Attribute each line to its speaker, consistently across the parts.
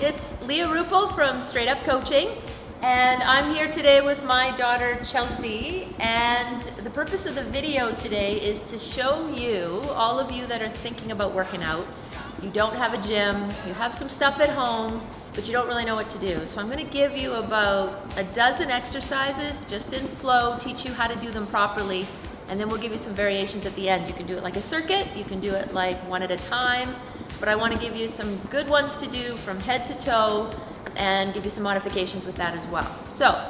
Speaker 1: it's Leah Ruppel from Straight Up Coaching, and I'm here today with my daughter Chelsea, and the purpose of the video today is to show you, all of you that are thinking about working out, you don't have a gym, you have some stuff at home, but you don't really know what to do. So I'm going to give you about a dozen exercises just in flow, teach you how to do them properly, and then we'll give you some variations at the end. You can do it like a circuit, you can do it like one at a time, but I want to give you some good ones to do from head to toe and give you some modifications with that as well. So,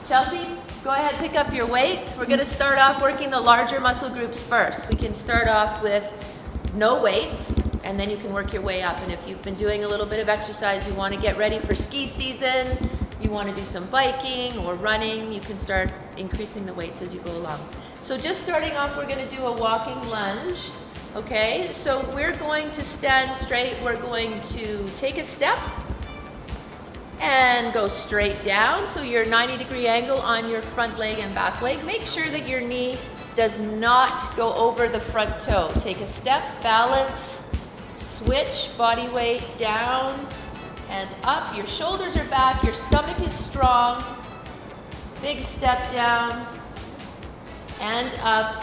Speaker 1: Chelsea, go ahead, pick up your weights. We're going to start off working the larger muscle groups first. We can start off with no weights, and then you can work your way up. And if you've been doing a little bit of exercise, you want to get ready for ski season, you want to do some biking or running, you can start increasing the weights as you go along. So just starting off, we're going to do a walking lunge. Okay, so we're going to stand straight. We're going to take a step and go straight down. So your 90-degree angle on your front leg and back leg. Make sure that your knee does not go over the front toe. Take a step, balance, switch, body weight down and up. Your shoulders are back, your stomach is strong. Big step down and up.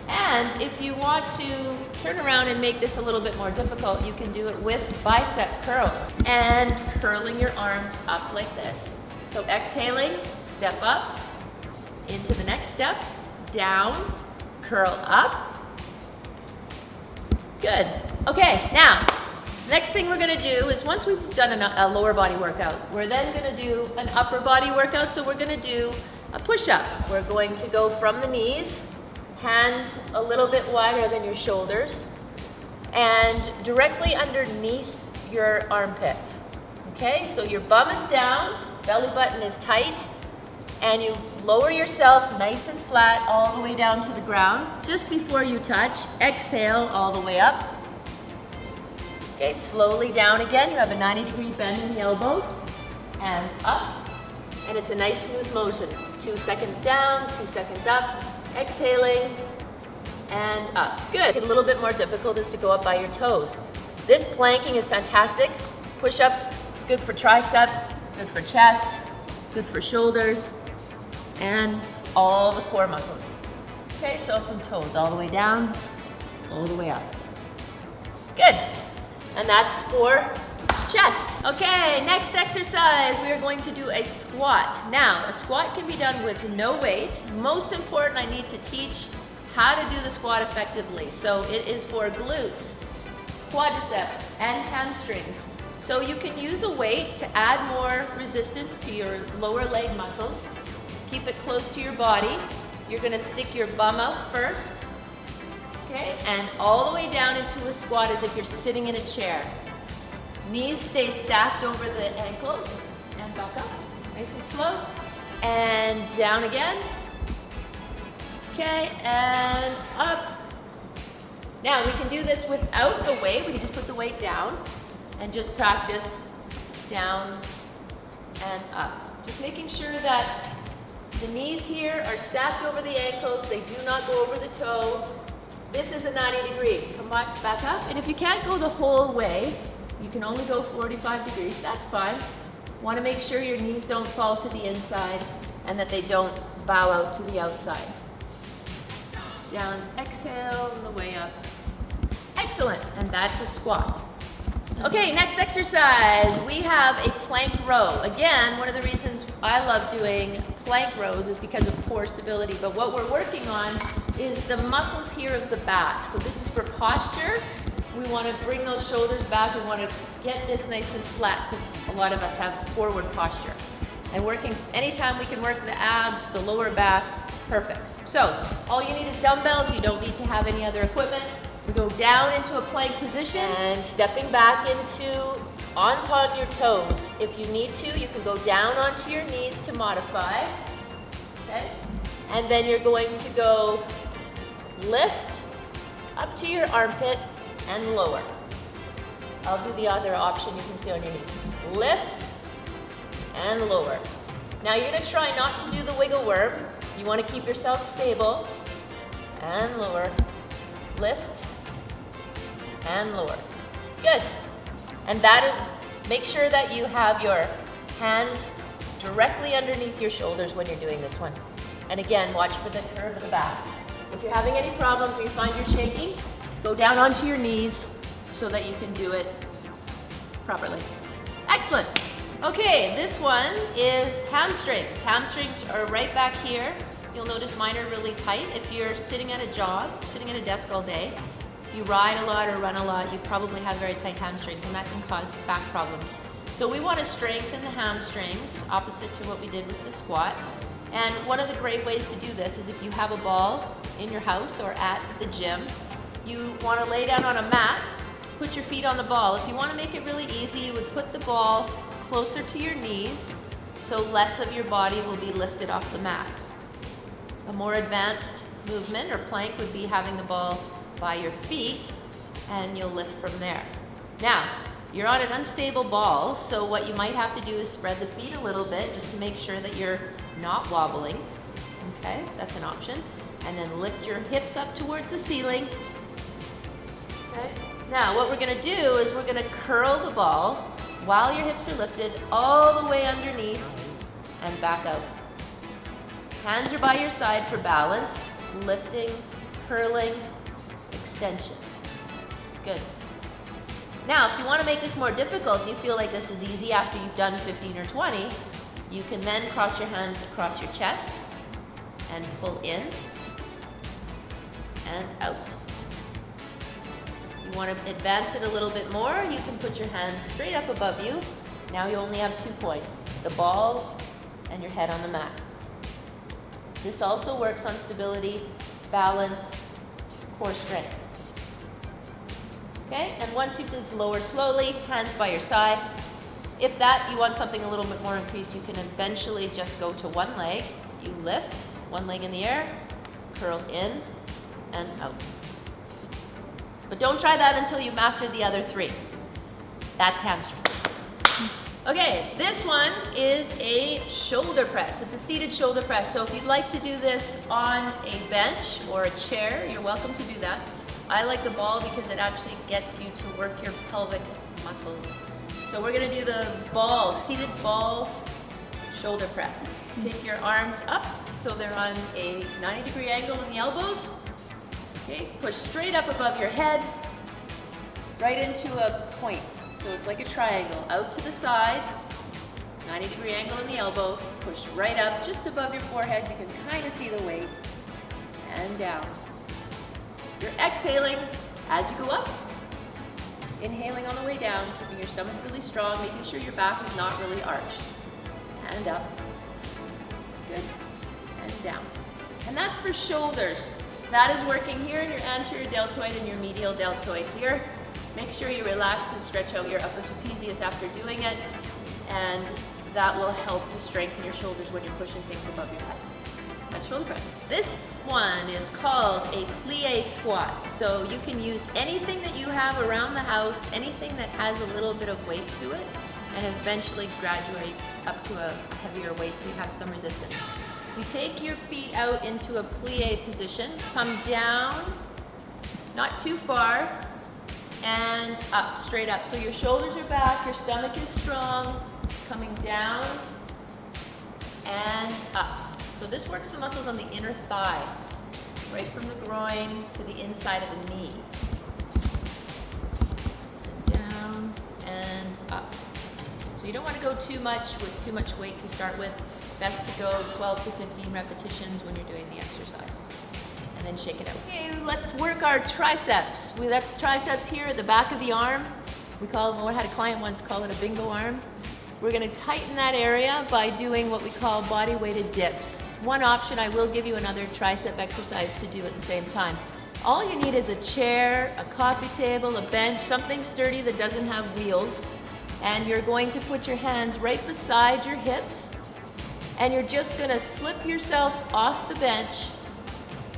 Speaker 1: And if you want to turn around and make this a little bit more difficult, you can do it with bicep curls and curling your arms up like this. So exhaling, step up into the next step, down, curl up. Good. Okay, now, next thing we're gonna do is once we've done a lower body workout, we're then gonna do an upper body workout. So we're gonna do a push-up. We're going to go from the knees, hands a little bit wider than your shoulders, and directly underneath your armpits. Okay, so your bum is down, belly button is tight, and you lower yourself nice and flat all the way down to the ground. Just before you touch, exhale all the way up. Okay, slowly down again. You have a 90-degree bend in the elbow, and up. And it's a nice smooth motion. 2 seconds down, 2 seconds up, exhaling, and up. Good. A little bit more difficult is to go up by your toes. This planking is fantastic. Push-ups, good for tricep, good for chest, good for shoulders, and all the core muscles. Okay, so from toes all the way down, all the way up. Good. And that's for chest. Okay, next exercise, we are going to do a squat. Now, a squat can be done with no weight. Most important, I need to teach how to do the squat effectively. So it is for glutes, quadriceps, and hamstrings. So you can use a weight to add more resistance to your lower leg muscles. Keep it close to your body. You're gonna stick your bum out first, okay? And all the way down into a squat as if you're sitting in a chair. Knees stay stacked over the ankles and back up, nice and slow, and down again. Okay, and up. Now we can do this without the weight. We can just put the weight down and just practice down and up. Just making sure that the knees here are stacked over the ankles. They do not go over the toe. This is a 90-degree. Come back up, and if you can't go the whole way, you can only go 45 degrees, that's fine. Want to make sure your knees don't fall to the inside and that they don't bow out to the outside. Down, exhale, on the way up. Excellent, and that's a squat. Okay, next exercise, we have a plank row. Again, one of the reasons I love doing plank rows is because of core stability, but what we're working on is the muscles here of the back. So this is for posture. We want to bring those shoulders back. We want to get this nice and flat because a lot of us have forward posture. And working, anytime we can work the abs, the lower back, perfect. So all you need is dumbbells. You don't need to have any other equipment. We go down into a plank position and stepping back onto your toes. If you need to, you can go down onto your knees to modify. Okay? And then you're going to go lift up to your armpit and lower. I'll do the other option you can see on your knee. Lift and lower. Now you're gonna try not to do the wiggle worm. You wanna keep yourself stable. And lower. Lift and lower. Good. And that Make sure that you have your hands directly underneath your shoulders when you're doing this one. And again, watch for the curve of the back. If you're having any problems or you find you're shaking, go down onto your knees so that you can do it properly. Excellent. Okay, this one is hamstrings. Hamstrings are right back here. You'll notice mine are really tight. If you're sitting at a job, sitting at a desk all day, if you ride a lot or run a lot, you probably have very tight hamstrings, and that can cause back problems. So we want to strengthen the hamstrings, opposite to what we did with the squat. And one of the great ways to do this is if you have a ball in your house or at the gym, you want to lay down on a mat, put your feet on the ball. If you want to make it really easy, you would put the ball closer to your knees so less of your body will be lifted off the mat. A more advanced movement or plank would be having the ball by your feet, and you'll lift from there. Now, you're on an unstable ball, so what you might have to do is spread the feet a little bit just to make sure that you're not wobbling. Okay, that's an option. And then lift your hips up towards the ceiling. Okay. Now, what we're gonna do is we're gonna curl the ball while your hips are lifted all the way underneath and back out. Hands are by your side for balance, lifting, curling, extension. Good. Now, if you want to make this more difficult and you feel like this is easy after you've done 15 or 20, you can then cross your hands across your chest and pull in and out. You want to advance it a little bit more, you can put your hands straight up above you. Now you only have 2 points, the ball and your head on the mat. This also works on stability, balance, core strength. Okay, and once you please lower slowly, hands by your side. If that, you want something a little bit more increased, you can eventually just go to one leg. You lift, one leg in the air, curl in and out. But don't try that until you master the other 3. That's hamstring. Okay, this one is a shoulder press. It's a seated shoulder press. So if you'd like to do this on a bench or a chair, you're welcome to do that. I like the ball because it actually gets you to work your pelvic muscles. So we're gonna do the ball, seated ball shoulder press. Take your arms up so they're on a 90-degree angle in the elbows. Okay, push straight up above your head, right into a point. So it's like a triangle, out to the sides, 90-degree angle in the elbow, push right up just above your forehead. You can kind of see the weight, and down. You're exhaling as you go up, inhaling on the way down, keeping your stomach really strong, making sure your back is not really arched. And up, good, and down. And that's for shoulders. That is working here in your anterior deltoid and your medial deltoid here. Make sure you relax and stretch out your upper trapezius after doing it, and that will help to strengthen your shoulders when you're pushing things above your head. That's shoulder press. This one is called a plie squat. So you can use anything that you have around the house, anything that has a little bit of weight to it, and eventually graduate up to a heavier weight so you have some resistance. You take your feet out into a plie position, come down, not too far, and up, straight up. So your shoulders are back, your stomach is strong, coming down and up. So this works the muscles on the inner thigh, right from the groin to the inside of the knee. And down and up. So you don't want to go too much with too much weight to start with. Best to go 12 to 15 repetitions when you're doing the exercise. And then shake it out. Okay, let's work our triceps. That's triceps here at the back of the arm. We had a client once call it a bingo arm. We're going to tighten that area by doing what we call body weighted dips. One option, I will give you another tricep exercise to do at the same time. All you need is a chair, a coffee table, a bench, something sturdy that doesn't have wheels. And you're going to put your hands right beside your hips. And you're just going to slip yourself off the bench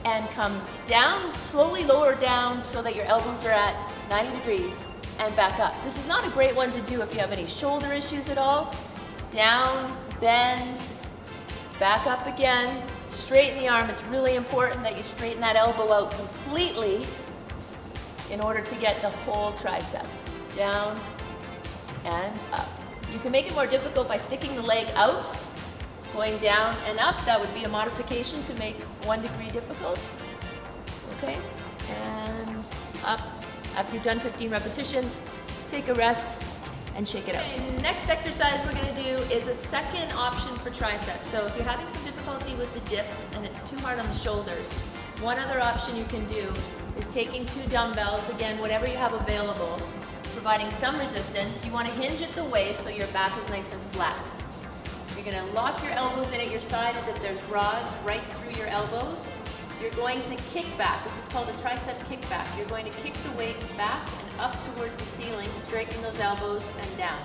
Speaker 1: and come down, slowly lower down so that your elbows are at 90 degrees and back up. This is not a great one to do if you have any shoulder issues at all. Down, bend, back up again, straighten the arm. It's really important that you straighten that elbow out completely in order to get the whole tricep. Down and up. You can make it more difficult by sticking the leg out, going down and up. That would be a modification to make 1 degree difficult. Okay, and up. After you've done 15 repetitions, take a rest and shake it out. Okay, next exercise we're going to do is a second option for triceps. So if you're having some difficulty with the dips and it's too hard on the shoulders, one other option you can do is taking 2 dumbbells, again, whatever you have available, providing some resistance. You want to hinge at the waist so your back is nice and flat. You're going to lock your elbows in at your side as if there's rods right through your elbows. You're going to kick back. This is called a tricep kickback. You're going to kick the weights back and up towards the ceiling, straightening those elbows and down.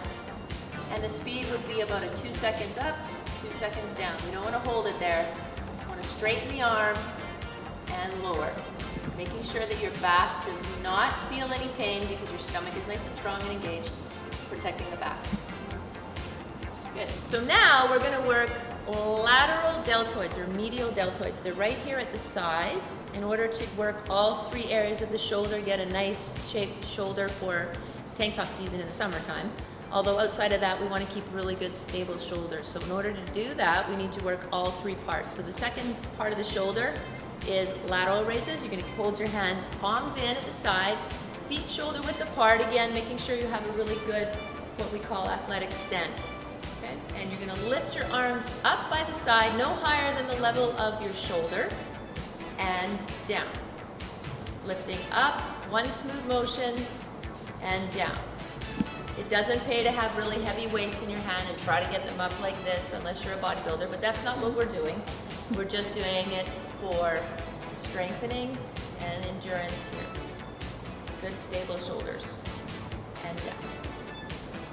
Speaker 1: And the speed would be about a 2 seconds up, 2 seconds down. You don't want to hold it there. You want to straighten the arm and lower. Making sure that your back does not feel any pain because your stomach is nice and strong and engaged, protecting the back. Good. So now we're going to work lateral deltoids or medial deltoids. They're right here at the side. In order to work all 3 areas of the shoulder, get a nice shaped shoulder for tank top season in the summertime. Although outside of that, we want to keep really good stable shoulders. So in order to do that, we need to work all 3 parts. So the second part of the shoulder is lateral raises. You're going to hold your hands palms in at the side, feet shoulder width apart, again making sure you have a really good, what we call athletic stance. Okay? And you're going to lift your arms up by the side, no higher than the level of your shoulder, and down. Lifting up, one smooth motion, and down. It doesn't pay to have really heavy weights in your hand and try to get them up like this unless you're a bodybuilder, but that's not what we're doing. We're just doing it for strengthening and endurance here. Good stable shoulders, and down.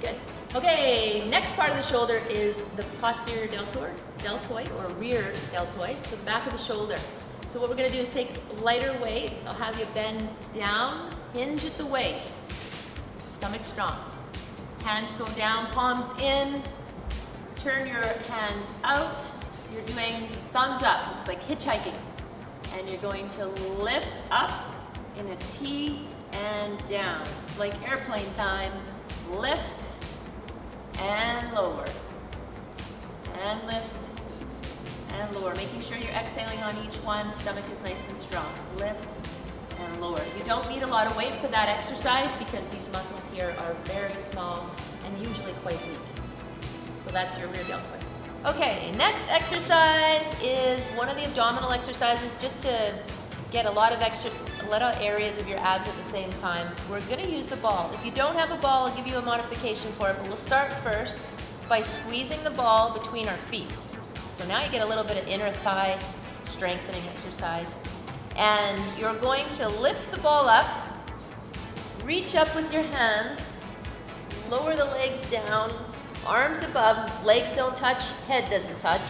Speaker 1: Good. Okay, next part of the shoulder is the posterior deltoid or rear deltoid, so the back of the shoulder. So what we're going to do is take lighter weights. I'll have you bend down, hinge at the waist, stomach strong. Hands go down, palms in, turn your hands out. You're doing thumbs up, it's like hitchhiking. And you're going to lift up in a T and down. It's like airplane time. Lift and lower. And lift and lower. Making sure you're exhaling on each one. Stomach is nice and strong. Lift and lower. You don't need a lot of weight for that exercise because these muscles here are very small and usually quite weak. So that's your rear deltoid. Okay, next exercise is one of the abdominal exercises just to get a lot of areas of your abs at the same time. We're going to use the ball. If you don't have a ball, I'll give you a modification for it, but we'll start first by squeezing the ball between our feet. So now you get a little bit of inner thigh strengthening exercise. And you're going to lift the ball up, reach up with your hands, lower the legs down, arms above, legs don't touch, head doesn't touch.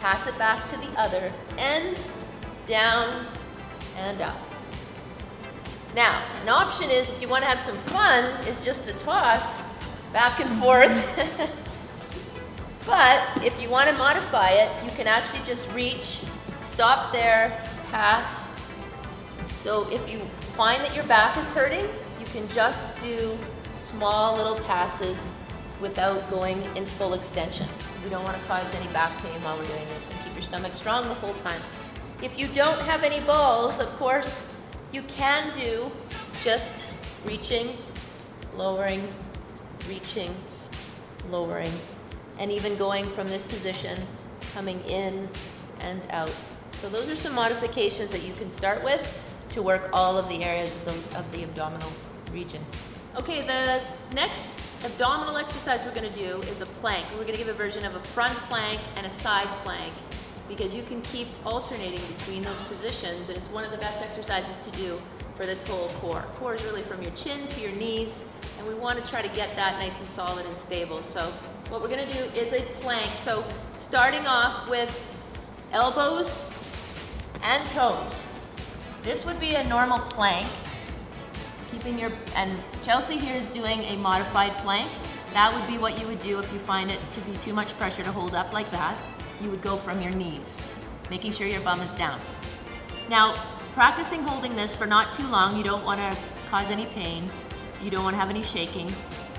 Speaker 1: Pass it back to the other end, down and up. Now, an option is, if you want to have some fun, is just to toss back and forth. But if you want to modify it, you can actually just reach, stop there, pass. So if you find that your back is hurting, you can just do small little passes without going in full extension. We don't want to cause any back pain while we're doing this, and keep your stomach strong the whole time. If you don't have any balls, of course, you can do just reaching, lowering, reaching, lowering, and even going from this position, coming in and out. So those are some modifications that you can start with to work all of the areas of the abdominal region. Okay, the next abdominal exercise we're going to do is a plank. We're going to give a version of a front plank and a side plank because you can keep alternating between those positions, and it's one of the best exercises to do for this whole core. Core is really from your chin to your knees, and we want to try to get that nice and solid and stable. So what we're going to do is a plank. So starting off with elbows and toes. This would be a normal plank. Keeping your, and Chelsea here is doing a modified plank. That would be what you would do if you find it to be too much pressure to hold up like that. You would go from your knees, making sure your bum is down. Now, practicing holding this for not too long. You don't want to cause any pain. You don't want to have any shaking.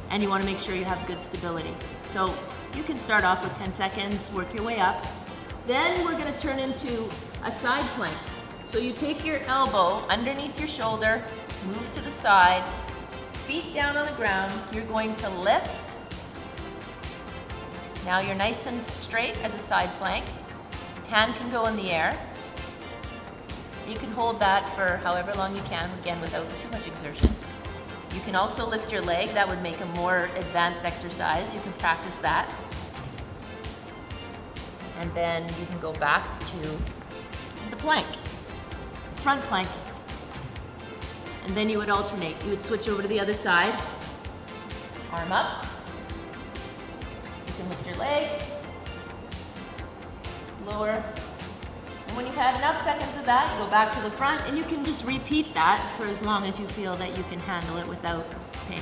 Speaker 1: and you want to make sure you have good stability. So you can start off with 10 seconds, work your way up. Then we're going to turn into a side plank. So you take your elbow underneath your shoulder, move to the side, feet down on the ground. You're going to lift. Now you're nice and straight as a side plank. Hand can go in the air. You can hold that for however long you can, again, without too much exertion. You can also lift your leg. That would make a more advanced exercise. You can practice that. And then you can go back to the plank, front plank. And then you would alternate. You would switch over to the other side. Arm up. You can lift your leg. Lower. And when you've had enough seconds of that, you go back to the front, and you can just repeat that for as long as you feel that you can handle it without pain.